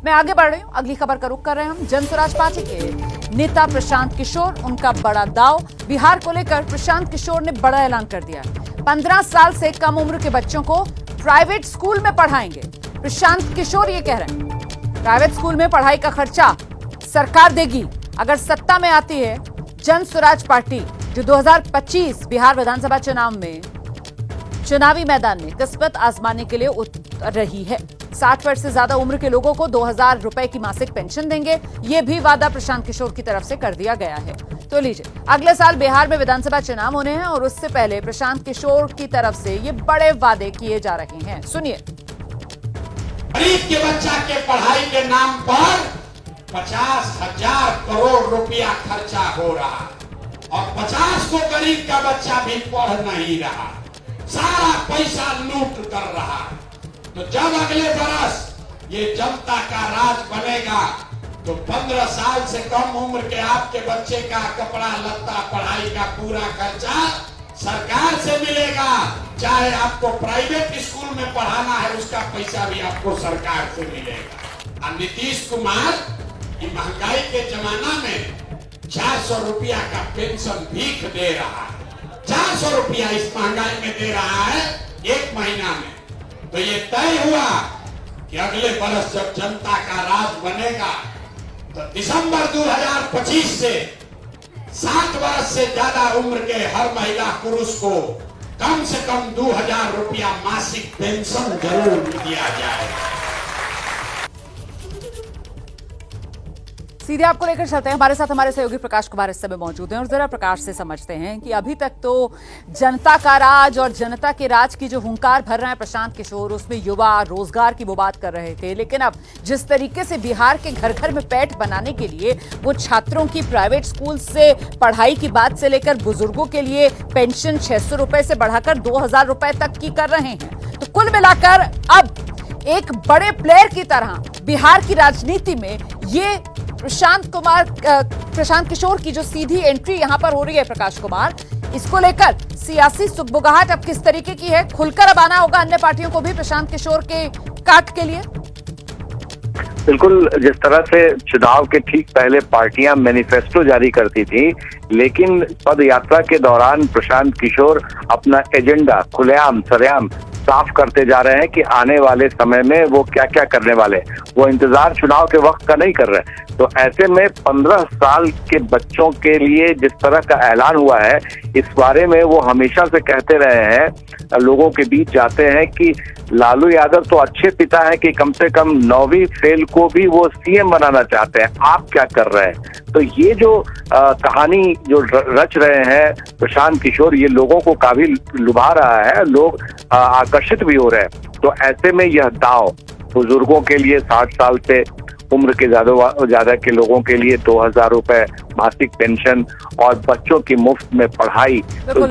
मैं आगे बढ़ रही हूं, अगली खबर का रुख कर रहे हैं हम। जनसुराज पार्टी के नेता प्रशांत किशोर, उनका बड़ा दाव बिहार को लेकर। प्रशांत किशोर ने बड़ा ऐलान कर दिया है, 15 साल से कम उम्र के बच्चों को प्राइवेट स्कूल में पढ़ाएंगे। प्रशांत किशोर ये कह रहे हैं, प्राइवेट स्कूल में पढ़ाई का खर्चा सरकार देगी अगर सत्ता में आती है जनसुराज पार्टी, जो 2025 बिहार विधानसभा चुनाव में चुनावी मैदान में किस्मत आजमाने के लिए उतर रही है। 60 वर्ष से ज्यादा उम्र के लोगों को 2000 रुपए की मासिक पेंशन देंगे। यह भी वादा प्रशांत किशोर की तरफ से कर दिया गया है। तो लीजिए, अगले साल बिहार में विधानसभा चुनाव होने हैं और उससे पहले प्रशांत किशोर की तरफ से ये बड़े वादे किए जा रहे हैं। सुनिए। गरीब के बच्चा के पढ़ाई के नाम पर 50,000 करोड़ रुपया खर्चा हो रहा और 50 को गरीब का बच्चा भी पढ़ नहीं रहा, सारा पैसा लूट कर रहा। तो जब अगले बरस ये जनता का राज बनेगा तो 15 साल से कम उम्र के आपके बच्चे का कपड़ा लत्ता पढ़ाई का पूरा खर्चा सरकार से मिलेगा। चाहे आपको प्राइवेट स्कूल में पढ़ाना है, उसका पैसा भी आपको सरकार से मिलेगा। और नीतीश कुमार की महंगाई के जमाना में 400 रुपया का पेंशन भीख दे रहा है। 400 रुपया इस महंगाई में दे रहा है एक महीना में। तो ये तय हुआ कि अगले वर्ष जब जनता का राज बनेगा तो दिसंबर 2025 से 60 वर्ष से ज्यादा उम्र के हर महिला पुरुष को कम से कम 2000 रुपया मासिक पेंशन जरूर दिया जाएगा। सीधे आपको लेकर चलते हैं। हमारे साथ हमारे सहयोगी प्रकाश कुमार इस समय मौजूद हैं और जरा प्रकाश से समझते हैं कि अभी तक तो जनता का राज और जनता के राज की जो हुंकार भर रहे हैं प्रशांत किशोर, उसमें युवा रोजगार की वो बात कर रहे थे। लेकिन अब जिस तरीके से बिहार के घर घर में पैठ बनाने के लिए वो छात्रों की प्राइवेट स्कूल से पढ़ाई की बात से लेकर बुजुर्गों के लिए पेंशन 600 रुपए से बढ़ाकर 2000 रुपए तक की कर रहे हैं, तो कुल मिलाकर अब एक बड़े प्लेयर की तरह बिहार की राजनीति में ये प्रशांत किशोर की जो सीधी एंट्री यहां पर हो रही है प्रकाश कुमार, इसको लेकर सियासी सुगबुगाहट अब किस तरीके की है? खुलकर अब आना होगा अन्य पार्टियों को भी प्रशांत किशोर के काट के लिए। बिल्कुल, जिस तरह से चुनाव के ठीक पहले पार्टियां मैनिफेस्टो जारी करती थी, लेकिन पद यात्रा के दौरान प्रशांत किशोर अपना एजेंडा खुलेआम सरेआम साफ करते जा रहे हैं कि आने वाले समय में वो क्या क्या करने वाले। वो इंतजार चुनाव के वक्त का नहीं कर रहे। तो ऐसे में 15 साल के बच्चों के लिए जिस तरह का ऐलान हुआ है, इस बारे में वो हमेशा से कहते रहे हैं, लोगों के बीच जाते हैं कि लालू यादव तो अच्छे पिता हैं कि कम से कम 9वीं फेल को भी वो सीएम बनाना चाहते हैं, आप क्या कर रहे हैं? तो ये जो कहानी जो रच रहे हैं प्रशांत किशोर, ये लोगों को काफी लुभा रहा है, लोग आकर्षित भी हो रहे हैं। तो ऐसे में यह दांव बुजुर्गों के लिए 60 साल से उम्र के ज्यादा के लोगों के लिए 2000 रुपए मासिक पेंशन और बच्चों की मुफ्त में पढ़ाई, तो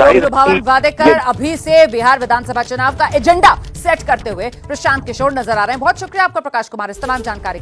वादे कर अभी से बिहार विधानसभा चुनाव का एजेंडा सेट करते हुए प्रशांत किशोर नजर आ रहे हैं। बहुत शुक्रिया आपका प्रकाश कुमार इस तमाम जानकारी के लिए।